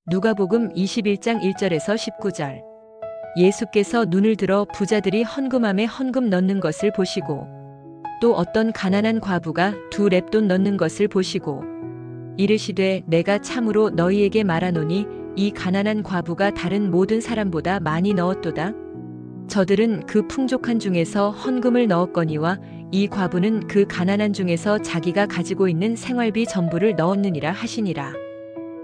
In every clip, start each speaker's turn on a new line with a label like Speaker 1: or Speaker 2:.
Speaker 1: 누가복음 21장 1절에서 19절. 예수께서 눈을 들어 부자들이 헌금함에 헌금 넣는 것을 보시고 또 어떤 가난한 과부가 2렙돈 넣는 것을 보시고 이르시되 내가 참으로 너희에게 말하노니 이 가난한 과부가 다른 모든 사람보다 많이 넣었도다. 저들은 그 풍족한 중에서 헌금을 넣었거니와 이 과부는 그 가난한 중에서 자기가 가지고 있는 생활비 전부를 넣었느니라 하시니라.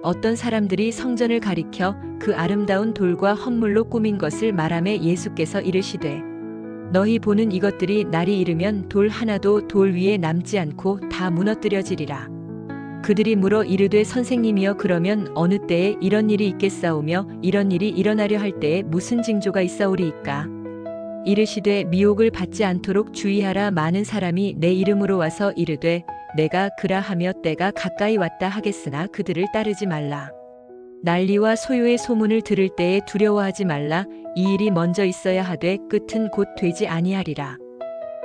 Speaker 1: 어떤 사람들이 성전을 가리켜 그 아름다운 돌과 헌물로 꾸민 것을 말하매 예수께서 이르시되 너희 보는 이것들이 날이 이르면 돌 하나도 돌 위에 남지 않고 다 무너뜨려지리라. 그들이 물어 이르되 선생님이여 그러면 어느 때에 이런 일이 있겠사오며 이런 일이 일어나려 할 때에 무슨 징조가 있사오리이까? 이르시되 미혹을 받지 않도록 주의하라. 많은 사람이 내 이름으로 와서 이르되 내가 그라하며 때가 가까이 왔다 하겠으나 그들을 따르지 말라. 난리와 소요의 소문을 들을 때에 두려워하지 말라. 이 일이 먼저 있어야 하되 끝은 곧 되지 아니하리라.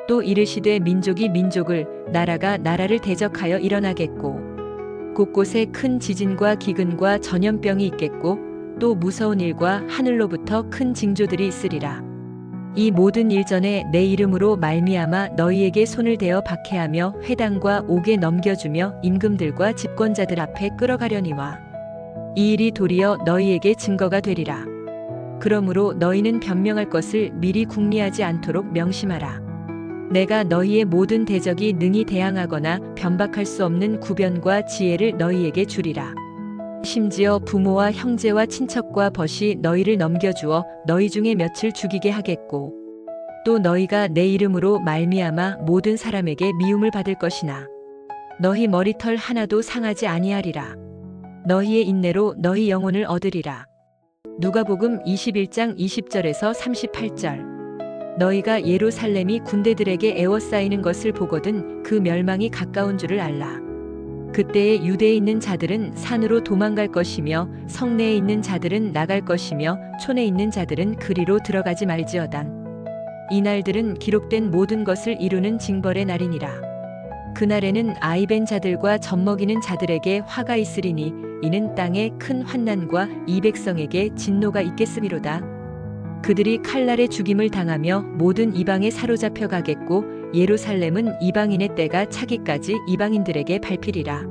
Speaker 1: 또 이르시되 민족이 민족을 나라가 나라를 대적하여 일어나겠고 곳곳에 큰 지진과 기근과 전염병이 있겠고 또 무서운 일과 하늘로부터 큰 징조들이 있으리라. 이 모든 일 전에 내 이름으로 말미암아 너희에게 손을 대어 박해하며 회당과 옥에 넘겨주며 임금들과 집권자들 앞에 끌어가려니와 이 일이 도리어 너희에게 증거가 되리라. 그러므로 너희는 변명할 것을 미리 궁리하지 않도록 명심하라. 내가 너희의 모든 대적이 능히 대항하거나 변박할 수 없는 구변과 지혜를 너희에게 주리라. 심지어 부모와 형제와 친척과 벗이 너희를 넘겨주어 너희 중에 몇을 죽이게 하겠고 또 너희가 내 이름으로 말미암아 모든 사람에게 미움을 받을 것이나 너희 머리털 하나도 상하지 아니하리라. 너희의 인내로 너희 영혼을 얻으리라. 누가복음 21장 20절에서 38절. 너희가 예루살렘이 군대들에게 에워싸이는 것을 보거든 그 멸망이 가까운 줄을 알라. 그때에 유대에 있는 자들은 산으로 도망갈 것이며 성내에 있는 자들은 나갈 것이며 촌에 있는 자들은 그리로 들어가지 말지어단. 이 날들은 기록된 모든 것을 이루는 징벌의 날이니라. 그날에는 아이벤 자들과 젖먹이는 자들에게 화가 있으리니 이는 땅에 큰 환난과 이 백성에게 진노가 있겠음이로다. 그들이 칼날에 죽임을 당하며 모든 이방에 사로잡혀 가겠고 예루살렘은 이방인의 때가 차기까지 이방인들에게 밟히리라.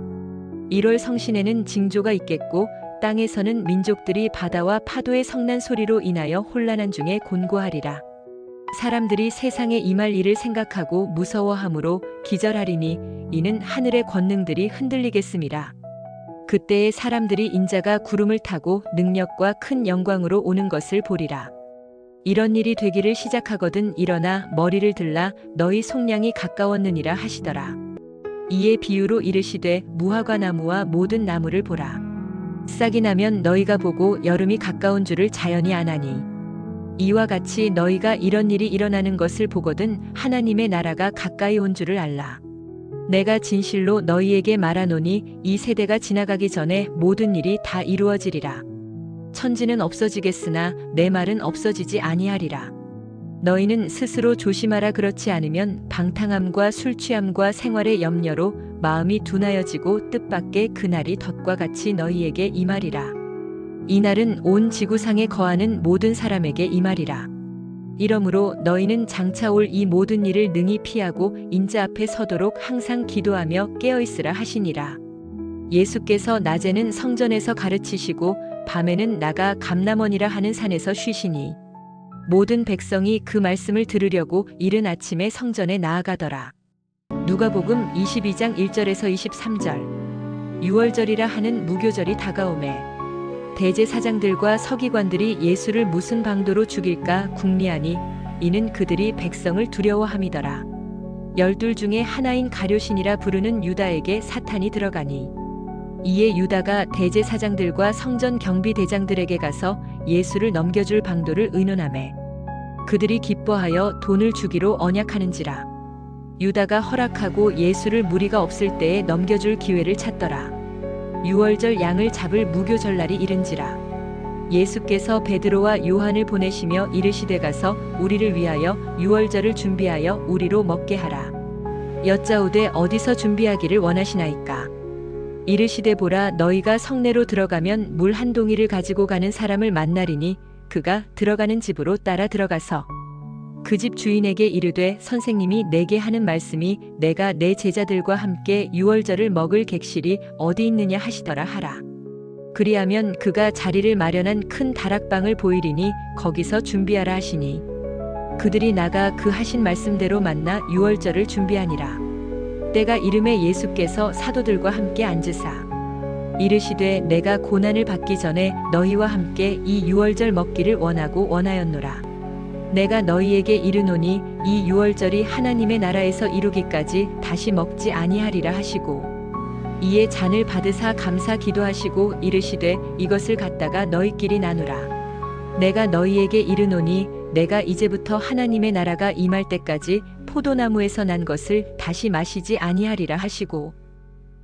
Speaker 1: 1월 성신에는 징조가 있겠고 땅에서는 민족들이 바다와 파도의 성난 소리로 인하여 혼란한 중에 곤고하리라. 사람들이 세상에 임할 일을 생각하고 무서워하므로 기절하리니 이는 하늘의 권능들이 흔들리겠음이라. 그때에 사람들이 인자가 구름을 타고 능력과 큰 영광으로 오는 것을 보리라. 이런 일이 되기를 시작하거든 일어나 머리를 들라 너희 속량이 가까웠느니라 하시더라. 이에 비유로 이르시되 무화과 나무와 모든 나무를 보라. 싹이 나면 너희가 보고 여름이 가까운 줄을 자연히 아나니 이와 같이 너희가 이런 일이 일어나는 것을 보거든 하나님의 나라가 가까이 온 줄을 알라. 내가 진실로 너희에게 말하노니 이 세대가 지나가기 전에 모든 일이 다 이루어지리라. 천지는 없어지겠으나 내 말은 없어지지 아니하리라. 너희는 스스로 조심하라. 그렇지 않으면 방탕함과 술취함과 생활의 염려로 마음이 둔하여지고 뜻밖의 그날이 덫과 같이 너희에게 임하리라. 이 날은 온 지구상에 거하는 모든 사람에게 임하리라. 이러므로 너희는 장차 올 이 모든 일을 능히 피하고 인자 앞에 서도록 항상 기도하며 깨어있으라 하시니라. 예수께서 낮에는 성전에서 가르치시고 밤에는 나가 감람원이라 하는 산에서 쉬시니 모든 백성이 그 말씀을 들으려고 이른 아침에 성전에 나아가더라. 누가복음 22장 1절에서 23절. 유월절이라 하는 무교절이 다가오매 대제사장들과 서기관들이 예수를 무슨 방도로 죽일까 궁리하니 이는 그들이 백성을 두려워함이더라. 12 중에 하나인 가룟신이라 부르는 유다에게 사탄이 들어가니 이에 유다가 대제사장들과 성전 경비대장들에게 가서 예수를 넘겨줄 방도를 의논하매 그들이 기뻐하여 돈을 주기로 언약하는지라. 유다가 허락하고 예수를 무리가 없을 때에 넘겨줄 기회를 찾더라. 유월절 양을 잡을 무교절날이 이른지라. 예수께서 베드로와 요한을 보내시며 이르시되 가서 우리를 위하여 유월절을 준비하여 우리로 먹게 하라. 여짜오되 어디서 준비하기를 원하시나이까. 이르시되 보라, 너희가 성내로 들어가면 물 한 동이를 가지고 가는 사람을 만나리니 그가 들어가는 집으로 따라 들어가서 그 집 주인에게 이르되 선생님이 내게 하는 말씀이 내가 내 제자들과 함께 유월절을 먹을 객실이 어디 있느냐 하시더라 하라. 그리하면 그가 자리를 마련한 큰 다락방을 보이리니 거기서 준비하라 하시니 그들이 나가 그 하신 말씀대로 만나 유월절을 준비하니라. 때가 이름에 예수께서 사도들과 함께 앉으사 이르시되 내가 고난을 받기 전에 너희와 함께 이 유월절 먹기를 원하였노라. 내가 너희에게 이르노니 이 유월절이 하나님의 나라에서 이루기까지 다시 먹지 아니하리라 하시고 이에 잔을 받으사 감사 기도하시고 이르시되 이것을 갖다가 너희끼리 나누라. 내가 너희에게 이르노니 내가 이제부터 하나님의 나라가 임할 때까지 포도나무에서 난 것을 다시 마시지 아니하리라 하시고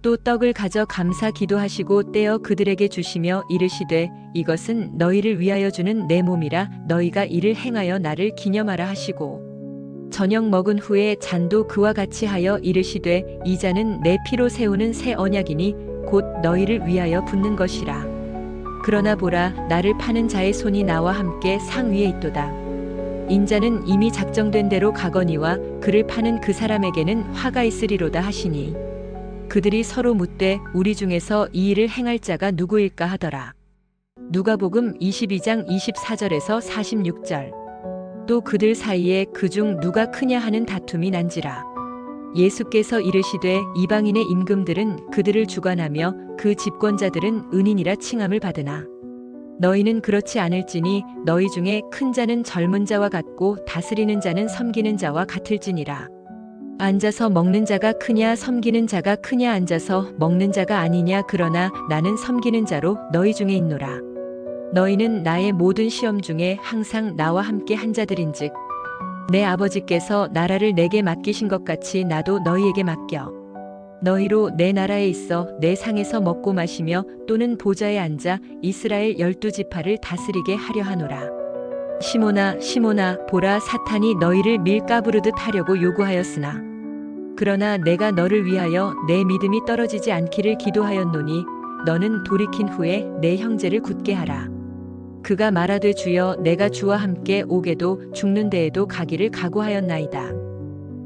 Speaker 1: 또 떡을 가져 감사 기도하시고 떼어 그들에게 주시며 이르시되 이것은 너희를 위하여 주는 내 몸이라 너희가 이를 행하여 나를 기념하라 하시고 저녁 먹은 후에 잔도 그와 같이 하여 이르시되 이 잔은 내 피로 세우는 새 언약이니 곧 너희를 위하여 붓는 것이라. 그러나 보라, 나를 파는 자의 손이 나와 함께 상 위에 있도다. 인자는 이미 작정된 대로 가거니와 그를 파는 그 사람에게는 화가 있으리로다 하시니 그들이 서로 묻되 우리 중에서 이 일을 행할 자가 누구일까 하더라. 누가복음 22장 24절에서 46절. 또 그들 사이에 그중 누가 크냐 하는 다툼이 난지라. 예수께서 이르시되 이방인의 임금들은 그들을 주관하며 그 집권자들은 은인이라 칭함을 받으나 너희는 그렇지 않을지니 너희 중에 큰 자는 젊은 자와 같고 다스리는 자는 섬기는 자와 같을지니라. 앉아서 먹는 자가 크냐 섬기는 자가 크냐 앉아서 먹는 자가 아니냐 그러나 나는 섬기는 자로 너희 중에 있노라. 너희는 나의 모든 시험 중에 항상 나와 함께 한 자들인즉 내 아버지께서 나라를 내게 맡기신 것 같이 나도 너희에게 맡겨 너희로 내 나라에 있어 내 상에서 먹고 마시며 또는 보좌에 앉아 이스라엘 12지파를 다스리게 하려 하노라. 시몬아 시몬아 보라, 사탄이 너희를 밀가부르듯 하려고 요구하였으나 그러나 내가 너를 위하여 내 믿음이 떨어지지 않기를 기도하였노니 너는 돌이킨 후에 내 형제를 굳게 하라. 그가 말하되 주여 내가 주와 함께 오게도 죽는 데에도 가기를 각오하였나이다.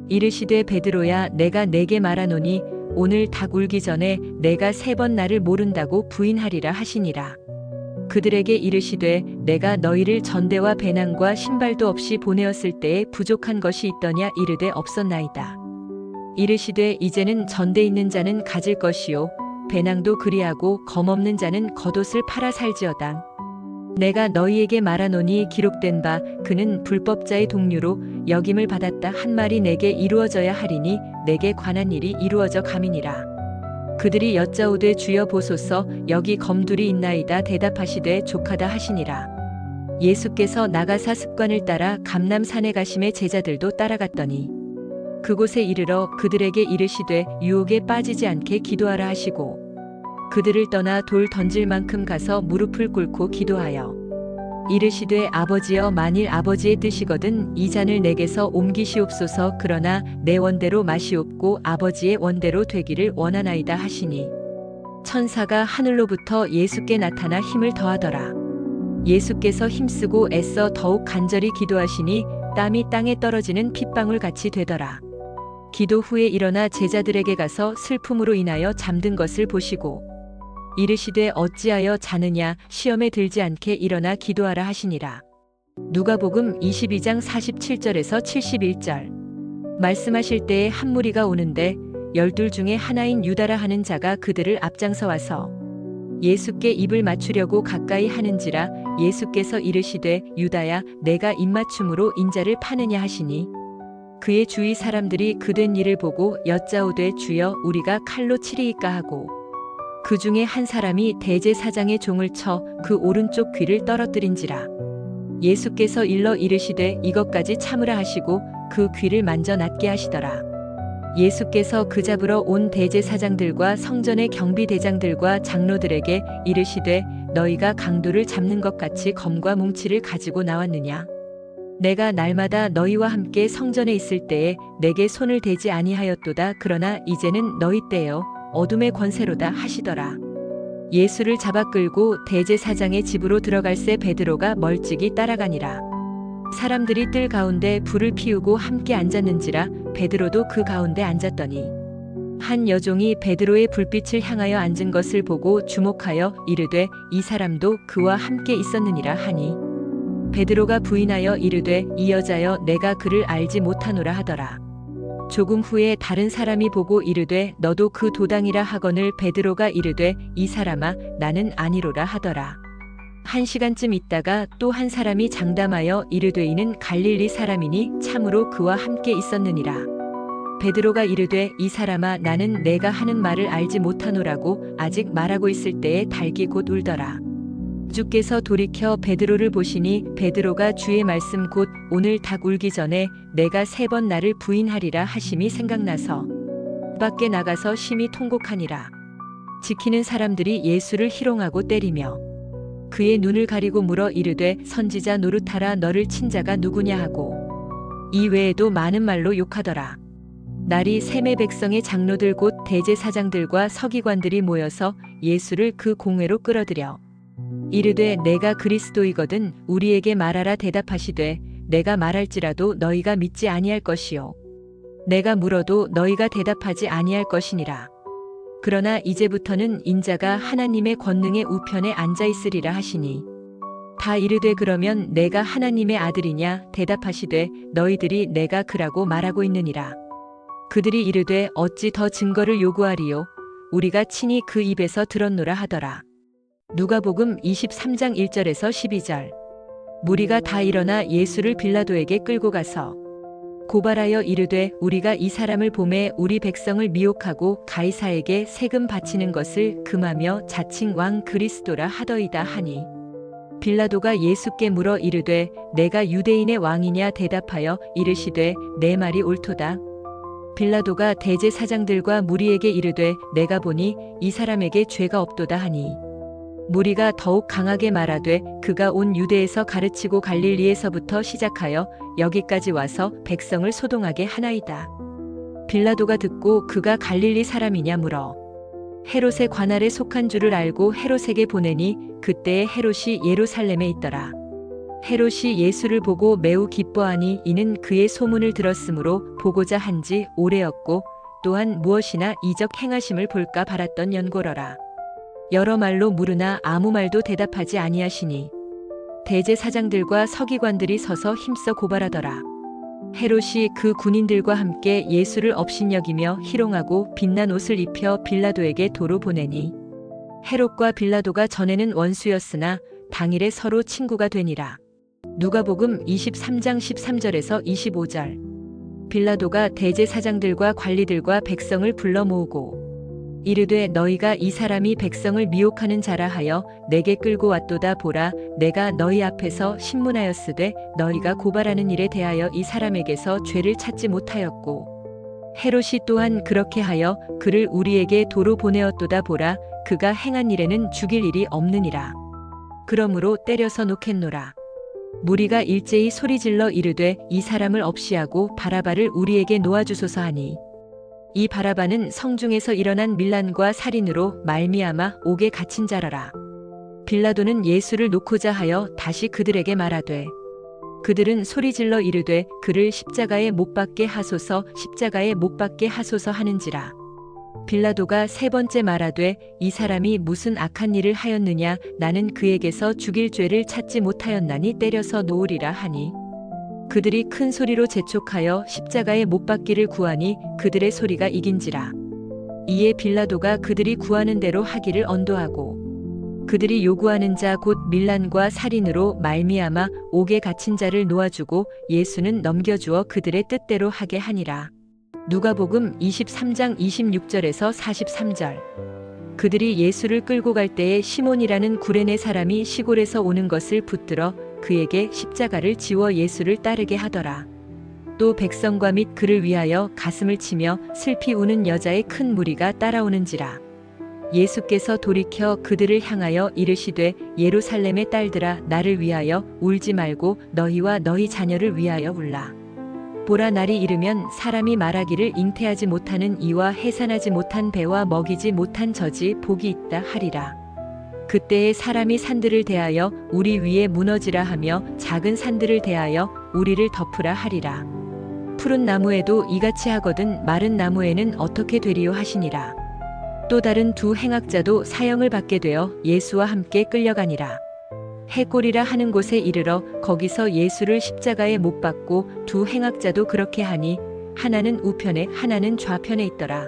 Speaker 1: 이르시되 베드로야 내가 내게 말하노니 오늘 닭 울기 전에 내가 3번 나를 모른다고 부인하리라 하시니라. 그들에게 이르시되 내가 너희를 전대와 배낭과 신발도 없이 보내었을 때에 부족한 것이 있더냐 이르되 없었나이다. 이르시되 이제는 전대 있는 자는 가질 것이요 배낭도 그리하고 검없는 자는 겉옷을 팔아 살지어다. 내가 너희에게 말하노니 기록된 바 그는 불법자의 동류로 역임을 받았다 한 말이 내게 이루어져야 하리니 내게 관한 일이 이루어져 감이니라. 그들이 여짜오되 주여 보소서 여기 검둘이 있나이다. 대답하시되 족하다 하시니라. 예수께서 나가사 습관을 따라 감람산에 가심에 제자들도 따라갔더니 그곳에 이르러 그들에게 이르시되 유혹에 빠지지 않게 기도하라 하시고 그들을 떠나 돌 던질 만큼 가서 무릎을 꿇고 기도하여 이르시되 아버지여 만일 아버지의 뜻이거든 이 잔을 내게서 옮기시옵소서. 그러나 내 원대로 마시옵고 아버지의 원대로 되기를 원하나이다 하시니 천사가 하늘로부터 예수께 나타나 힘을 더하더라. 예수께서 힘쓰고 애써 더욱 간절히 기도하시니 땀이 땅에 떨어지는 핏방울 같이 되더라. 기도 후에 일어나 제자들에게 가서 슬픔으로 인하여 잠든 것을 보시고 이르시되 어찌하여 자느냐 시험에 들지 않게 일어나 기도하라 하시니라. 누가복음 22장 47절에서 71절. 말씀하실 때에 한 무리가 오는데 12 중에 하나인 유다라 하는 자가 그들을 앞장서 와서 예수께 입을 맞추려고 가까이 하는지라 예수께서 이르시되 유다야 내가 입맞춤으로 인자를 파느냐 하시니 그의 주위 사람들이 그된 일을 보고 여짜오되 주여 우리가 칼로 치리이까 하고 그 중에 한 사람이 대제사장의 종을 쳐 그 오른쪽 귀를 떨어뜨린지라. 예수께서 일러 이르시되 이것까지 참으라 하시고 그 귀를 만져 낫게 하시더라. 예수께서 그 잡으러 온 대제사장들과 성전의 경비대장들과 장로들에게 이르시되 너희가 강도를 잡는 것 같이 검과 뭉치를 가지고 나왔느냐? 내가 날마다 너희와 함께 성전에 있을 때에 내게 손을 대지 아니하였도다. 그러나 이제는 너희 때요 어둠의 권세로다 하시더라. 예수를 잡아 끌고 대제사장의 집으로 들어갈새 베드로가 멀찍이 따라가니라. 사람들이 뜰 가운데 불을 피우고 함께 앉았는지라 베드로도 그 가운데 앉았더니 한 여종이 베드로의 불빛을 향하여 앉은 것을 보고 주목하여 이르되 이 사람도 그와 함께 있었느니라 하니 베드로가 부인하여 이르되 이 여자여 내가 그를 알지 못하노라 하더라. 조금 후에 다른 사람이 보고 이르되 너도 그 도당이라 하거늘 베드로가 이르되 이 사람아 나는 아니로라 하더라. 1시간쯤 있다가 또 한 사람이 장담하여 이르되 이는 갈릴리 사람이니 참으로 그와 함께 있었느니라. 베드로가 이르되 이 사람아 나는 내가 하는 말을 알지 못하노라고 아직 말하고 있을 때에 닭이 곧 울더라. 주께서 돌이켜 베드로를 보시니 베드로가 주의 말씀 곧 오늘 닭 울기 전에 내가 3번 나를 부인하리라 하심이 생각나서 밖에 나가서 심히 통곡하니라. 지키는 사람들이 예수를 희롱하고 때리며 그의 눈을 가리고 물어 이르되 선지자 노릇하라 너를 친 자가 누구냐 하고 이 외에도 많은 말로 욕하더라. 날이 셈의 백성의 장로들 곧 대제사장들과 서기관들이 모여서 예수를 그 공회로 끌어들여 이르되 내가 그리스도이거든 우리에게 말하라 대답하시되 내가 말할지라도 너희가 믿지 아니할 것이요 내가 물어도 너희가 대답하지 아니할 것이니라. 그러나 이제부터는 인자가 하나님의 권능의 우편에 앉아 있으리라 하시니 다 이르되 그러면 내가 하나님의 아들이냐 대답하시되 너희들이 내가 그라고 말하고 있느니라. 그들이 이르되 어찌 더 증거를 요구하리요 우리가 친히 그 입에서 들었노라 하더라. 누가복음 23장 1절에서 12절. 무리가 다 일어나 예수를 빌라도에게 끌고 가서 고발하여 이르되 우리가 이 사람을 보매 우리 백성을 미혹하고 가이사에게 세금 바치는 것을 금하며 자칭 왕 그리스도라 하더이다 하니 빌라도가 예수께 물어 이르되 내가 유대인의 왕이냐 대답하여 이르시되 내 말이 옳도다. 빌라도가 대제사장들과 무리에게 이르되 내가 보니 이 사람에게 죄가 없도다 하니 무리가 더욱 강하게 말하되 그가 온 유대에서 가르치고 갈릴리에서부터 시작하여 여기까지 와서 백성을 소동하게 하나이다. 빌라도가 듣고 그가 갈릴리 사람이냐 물어 헤롯의 관할에 속한 줄을 알고 헤롯에게 보내니 그때에 헤롯이 예루살렘에 있더라. 헤롯이 예수를 보고 매우 기뻐하니 이는 그의 소문을 들었으므로 보고자 한지 오래였고 또한 무엇이나 이적 행하심을 볼까 바랐던 연고러라. 여러 말로 물으나 아무 말도 대답하지 아니하시니 대제사장들과 서기관들이 서서 힘써 고발하더라. 헤롯이 그 군인들과 함께 예수를 업신여기며 희롱하고 빛난 옷을 입혀 빌라도에게 도로 보내니 헤롯과 빌라도가 전에는 원수였으나 당일에 서로 친구가 되니라. 누가복음 23장 13절에서 25절. 빌라도가 대제사장들과 관리들과 백성을 불러 모으고 이르되 너희가 이 사람이 백성을 미혹하는 자라 하여 내게 끌고 왔도다 보라 내가 너희 앞에서 신문하였으되 너희가 고발하는 일에 대하여 이 사람에게서 죄를 찾지 못하였고 헤롯이 또한 그렇게 하여 그를 우리에게 도로 보내었도다 보라 그가 행한 일에는 죽일 일이 없느니라. 그러므로 때려서 놓겠노라. 무리가 일제히 소리질러 이르되 이 사람을 없이하고 바라바를 우리에게 놓아주소서 하니 이 바라바는 성중에서 일어난 밀란과 살인으로 말미암아 옥에 갇힌 자라라. 빌라도는 예수를 놓고자 하여 다시 그들에게 말하되 그들은 소리질러 이르되 그를 십자가에 못 박게 하소서 십자가에 못 박게 하소서 하는지라. 빌라도가 3번째 말하되 이 사람이 무슨 악한 일을 하였느냐 나는 그에게서 죽일 죄를 찾지 못하였나니 때려서 놓으리라 하니 그들이 큰 소리로 재촉하여 십자가에 못 박기를 구하니 그들의 소리가 이긴지라. 이에 빌라도가 그들이 구하는 대로 하기를 언도하고 그들이 요구하는 자 곧 밀란과 살인으로 말미암아 옥에 갇힌 자를 놓아주고 예수는 넘겨주어 그들의 뜻대로 하게 하니라. 누가복음 23장 26절에서 43절. 그들이 예수를 끌고 갈 때에 시몬이라는 구레네 사람이 시골에서 오는 것을 붙들어 그에게 십자가를 지워 예수를 따르게 하더라. 또 백성과 및 그를 위하여 가슴을 치며 슬피 우는 여자의 큰 무리가 따라오는지라. 예수께서 돌이켜 그들을 향하여 이르시되 예루살렘의 딸들아 나를 위하여 울지 말고 너희와 너희 자녀를 위하여 울라. 보라 날이 이르면 사람이 말하기를 잉태하지 못하는 이와 해산하지 못한 배와 먹이지 못한 젖이 복이 있다 하리라. 그때에 사람이 산들을 대하여 우리 위에 무너지라 하며 작은 산들을 대하여 우리를 덮으라 하리라. 푸른 나무에도 이같이 하거든 마른 나무에는 어떻게 되리요 하시니라. 또 다른 두 행악자도 사형을 받게 되어 예수와 함께 끌려가니라. 해골이라 하는 곳에 이르러 거기서 예수를 십자가에 못 박고 두 행악자도 그렇게 하니 하나는 우편에 하나는 좌편에 있더라.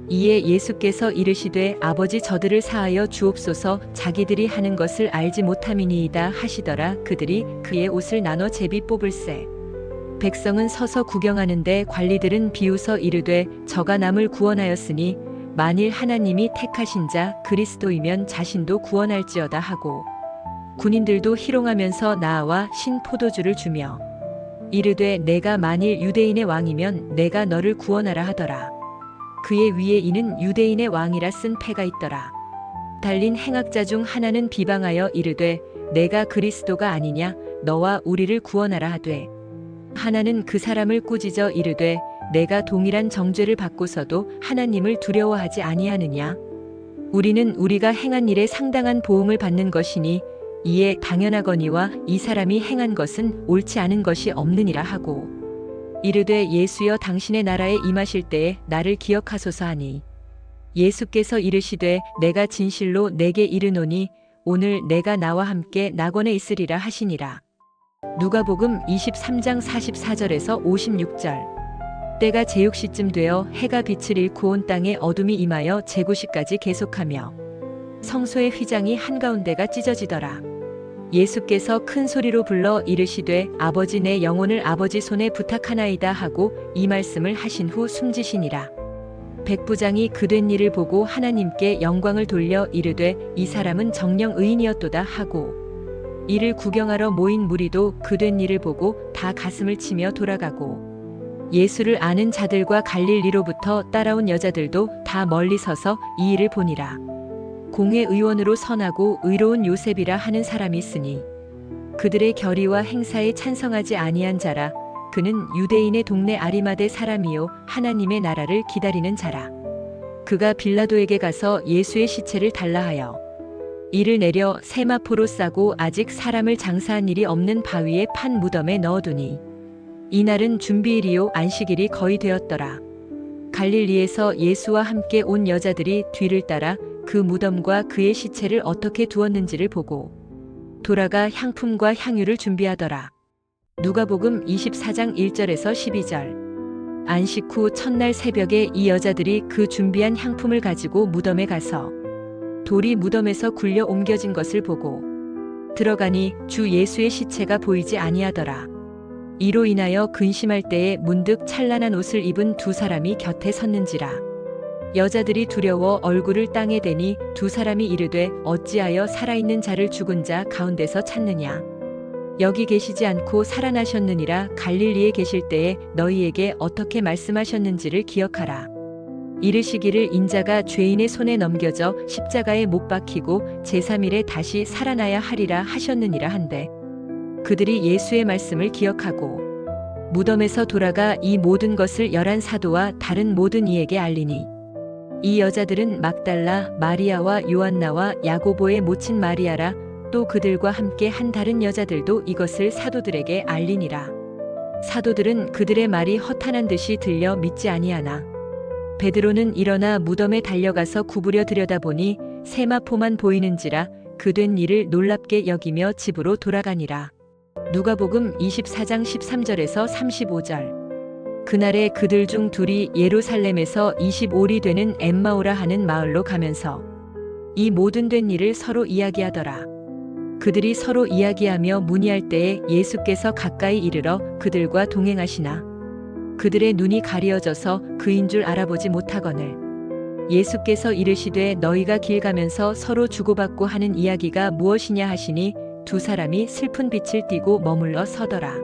Speaker 1: 이에 예수께서 이르시되 아버지 저들을 사하여 주옵소서 자기들이 하는 것을 알지 못함이니이다 하시더라. 그들이 그의 옷을 나눠 제비 뽑을세. 백성은 서서 구경하는데 관리들은 비웃어 이르되 저가 남을 구원하였으니 만일 하나님이 택하신 자 그리스도이면 자신도 구원할지어다 하고 군인들도 희롱하면서 나아와 신 포도주를 주며 이르되 내가 만일 유대인의 왕이면 내가 너를 구원하라 하더라. 그의 위에 이는 유대인의 왕이라 쓴 패가 있더라. 달린 행악자 중 하나는 비방하여 이르되 내가 그리스도가 아니냐 너와 우리를 구원하라 하되 하나는 그 사람을 꾸짖어 이르되 내가 동일한 정죄를 받고서도 하나님을 두려워하지 아니하느냐. 우리는 우리가 행한 일에 상당한 보응을 받는 것이니 이에 당연하거니와 이 사람이 행한 것은 옳지 않은 것이 없느니라 하고 이르되 예수여 당신의 나라에 임하실 때에 나를 기억하소서 하니 예수께서 이르시되 내가 진실로 내게 이르노니 오늘 내가 나와 함께 낙원에 있으리라 하시니라. 누가복음 23장 44절에서 56절. 때가 제6시쯤 되어 해가 빛을 잃고 온 땅에 어둠이 임하여 제9시까지 계속하며 성소의 휘장이 한가운데가 찢어지더라. 예수께서 큰 소리로 불러 이르시되 아버지 내 영혼을 아버지 손에 부탁하나이다 하고 이 말씀을 하신 후 숨지시니라. 백부장이 그 된 일을 보고 하나님께 영광을 돌려 이르되 이 사람은 정령 의인이었도다 하고 이를 구경하러 모인 무리도 그 된 일을 보고 다 가슴을 치며 돌아가고 예수를 아는 자들과 갈릴리로부터 따라온 여자들도 다 멀리 서서 이 일을 보니라. 공회 의원으로 선하고 의로운 요셉이라 하는 사람이 있으니 그들의 결의와 행사에 찬성하지 아니한 자라. 그는 유대인의 동네 아리마대 사람이요 하나님의 나라를 기다리는 자라. 그가 빌라도에게 가서 예수의 시체를 달라 하여 이를 내려 세마포로 싸고 아직 사람을 장사한 일이 없는 바위에 판 무덤에 넣어두니 이날은 준비일이요 안식일이 거의 되었더라. 갈릴리에서 예수와 함께 온 여자들이 뒤를 따라 그 무덤과 그의 시체를 어떻게 두었는지를 보고 돌아가 향품과 향유를 준비하더라. 누가복음 24장 1절에서 12절. 안식 후 첫날 새벽에 이 여자들이 그 준비한 향품을 가지고 무덤에 가서 돌이 무덤에서 굴려 옮겨진 것을 보고 들어가니 주 예수의 시체가 보이지 아니하더라. 이로 인하여 근심할 때에 문득 찬란한 옷을 입은 두 사람이 곁에 섰는지라. 여자들이 두려워 얼굴을 땅에 대니 두 사람이 이르되 어찌하여 살아있는 자를 죽은 자 가운데서 찾느냐. 여기 계시지 않고 살아나셨느니라. 갈릴리에 계실 때에 너희에게 어떻게 말씀하셨는지를 기억하라. 이르시기를 인자가 죄인의 손에 넘겨져 십자가에 못 박히고 제3일에 다시 살아나야 하리라 하셨느니라 한데 그들이 예수의 말씀을 기억하고 무덤에서 돌아가 이 모든 것을 11 사도와 다른 모든 이에게 알리니 이 여자들은 막달라 마리아와 요한나와 야고보의 모친 마리아라. 또 그들과 함께 한 다른 여자들도 이것을 사도들에게 알리니라. 사도들은 그들의 말이 허탄한 듯이 들려 믿지 아니하나 베드로는 일어나 무덤에 달려가서 구부려 들여다보니 세마포만 보이는지라. 그 된 일을 놀랍게 여기며 집으로 돌아가니라. 누가복음 24장 13절에서 35절. 그날에 그들 중 둘이 예루살렘에서 25리 되는 엠마오라 하는 마을로 가면서 이 모든 된 일을 서로 이야기하더라. 그들이 서로 이야기하며 문의할 때에 예수께서 가까이 이르러 그들과 동행하시나 그들의 눈이 가리어져서 그인 줄 알아보지 못하거늘 예수께서 이르시되 너희가 길 가면서 서로 주고받고 하는 이야기가 무엇이냐 하시니 두 사람이 슬픈 빛을 띠고 머물러 서더라.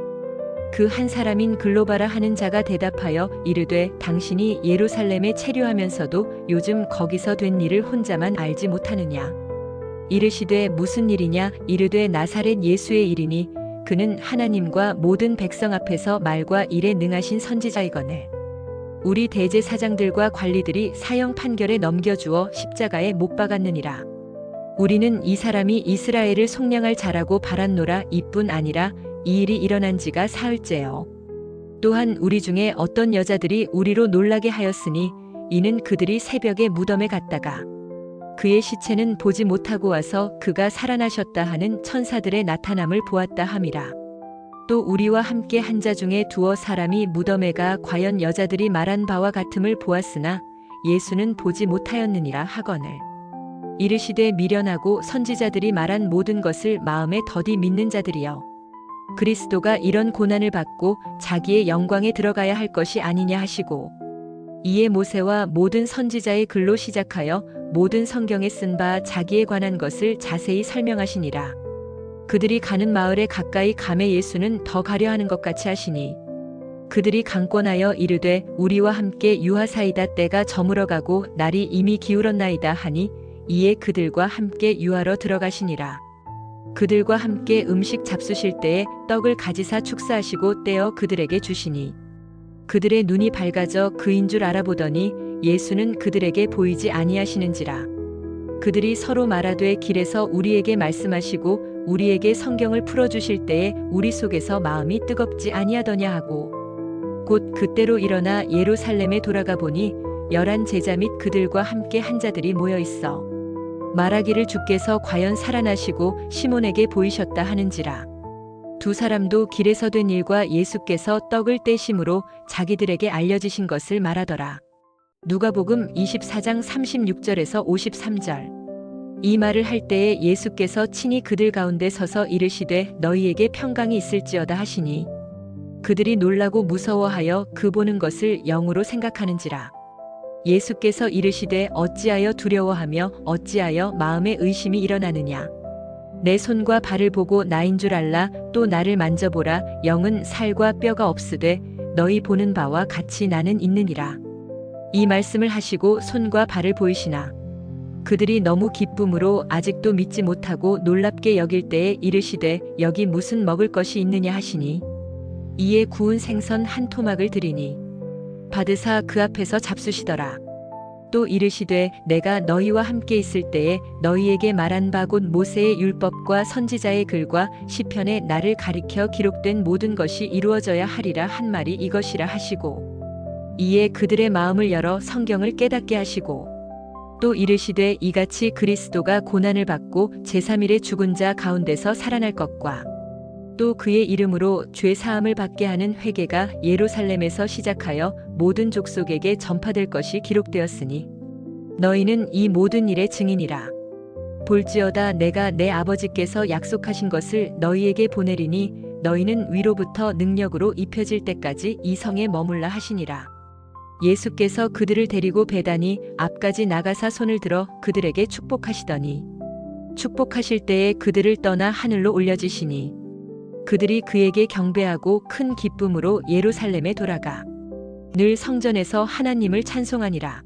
Speaker 1: 그 한 사람인 글로바라 하는 자가 대답하여 이르되 당신이 예루살렘에 체류하면서도 요즘 거기서 된 일을 혼자만 알지 못하느냐. 이르시되 무슨 일이냐. 이르되 나사렛 예수의 일이니 그는 하나님과 모든 백성 앞에서 말과 일에 능하신 선지자이거늘 우리 대제사장들과 관리들이 사형 판결에 넘겨주어 십자가에 못 박았느니라. 우리는 이 사람이 이스라엘을 속량할 자라고 바랐노라. 이뿐 아니라 이 일이 일어난 지가 사흘째요. 또한 우리 중에 어떤 여자들이 우리로 놀라게 하였으니 이는 그들이 새벽에 무덤에 갔다가 그의 시체는 보지 못하고 와서 그가 살아나셨다 하는 천사들의 나타남을 보았다 함이라. 또 우리와 함께 한 자 중에 두어 사람이 무덤에 가 과연 여자들이 말한 바와 같음을 보았으나 예수는 보지 못하였느니라 하거늘 이르시되 미련하고 선지자들이 말한 모든 것을 마음에 더디 믿는 자들이여 그리스도가 이런 고난을 받고 자기의 영광에 들어가야 할 것이 아니냐 하시고 이에 모세와 모든 선지자의 글로 시작하여 모든 성경에 쓴 바 자기에 관한 것을 자세히 설명하시니라. 그들이 가는 마을에 가까이 가매 예수는 더 가려 하는 것 같이 하시니 그들이 강권하여 이르되 우리와 함께 유하사이다. 때가 저물어 가고 날이 이미 기울었나이다 하니 이에 그들과 함께 유하러 들어가시니라. 그들과 함께 음식 잡수실 때에 떡을 가지사 축사하시고 떼어 그들에게 주시니 그들의 눈이 밝아져 그인 줄 알아보더니 예수는 그들에게 보이지 아니하시는지라. 그들이 서로 말하되 길에서 우리에게 말씀하시고 우리에게 성경을 풀어주실 때에 우리 속에서 마음이 뜨겁지 아니하더냐 하고 곧 그때로 일어나 예루살렘에 돌아가 보니 11 제자 및 그들과 함께 한 자들이 모여 있어 말하기를 주께서 과연 살아나시고 시몬에게 보이셨다 하는지라. 두 사람도 길에서 된 일과 예수께서 떡을 떼심으로 자기들에게 알려지신 것을 말하더라. 누가복음 24장 36절에서 53절. 이 말을 할 때에 예수께서 친히 그들 가운데 서서 이르시되 너희에게 평강이 있을지어다 하시니 그들이 놀라고 무서워하여 그 보는 것을 영으로 생각하는지라. 예수께서 이르시되 어찌하여 두려워하며 어찌하여 마음에 의심이 일어나느냐. 내 손과 발을 보고 나인 줄 알라. 또 나를 만져보라. 영은 살과 뼈가 없으되 너희 보는 바와 같이 나는 있느니라. 이 말씀을 하시고 손과 발을 보이시나 그들이 너무 기쁨으로 아직도 믿지 못하고 놀랍게 여길 때에 이르시되 여기 무슨 먹을 것이 있느냐 하시니 이에 구운 생선 한 토막을 드리니 받으사 그 앞에서 잡수시더라. 또 이르시되 내가 너희와 함께 있을 때에 너희에게 말한 바 곧 모세의 율법과 선지자의 글과 시편에 나를 가리켜 기록된 모든 것이 이루어져야 하리라 한 말이 이것이라 하시고 이에 그들의 마음을 열어 성경을 깨닫게 하시고 또 이르시되 이같이 그리스도가 고난을 받고 제3일에 죽은 자 가운데서 살아날 것과 또 그의 이름으로 죄 사함을 받게 하는 회개가 예루살렘에서 시작하여 모든 족속에게 전파될 것이 기록되었으니 너희는 이 모든 일의 증인이라. 볼지어다 내가 내 아버지께서 약속하신 것을 너희에게 보내리니 너희는 위로부터 능력으로 입혀질 때까지 이 성에 머물라 하시니라. 예수께서 그들을 데리고 베다니 앞까지 나가사 손을 들어 그들에게 축복하시더니 축복하실 때에 그들을 떠나 하늘로 올려지시니 그들이 그에게 경배하고 큰 기쁨으로 예루살렘에 돌아가 늘 성전에서 하나님을 찬송하니라.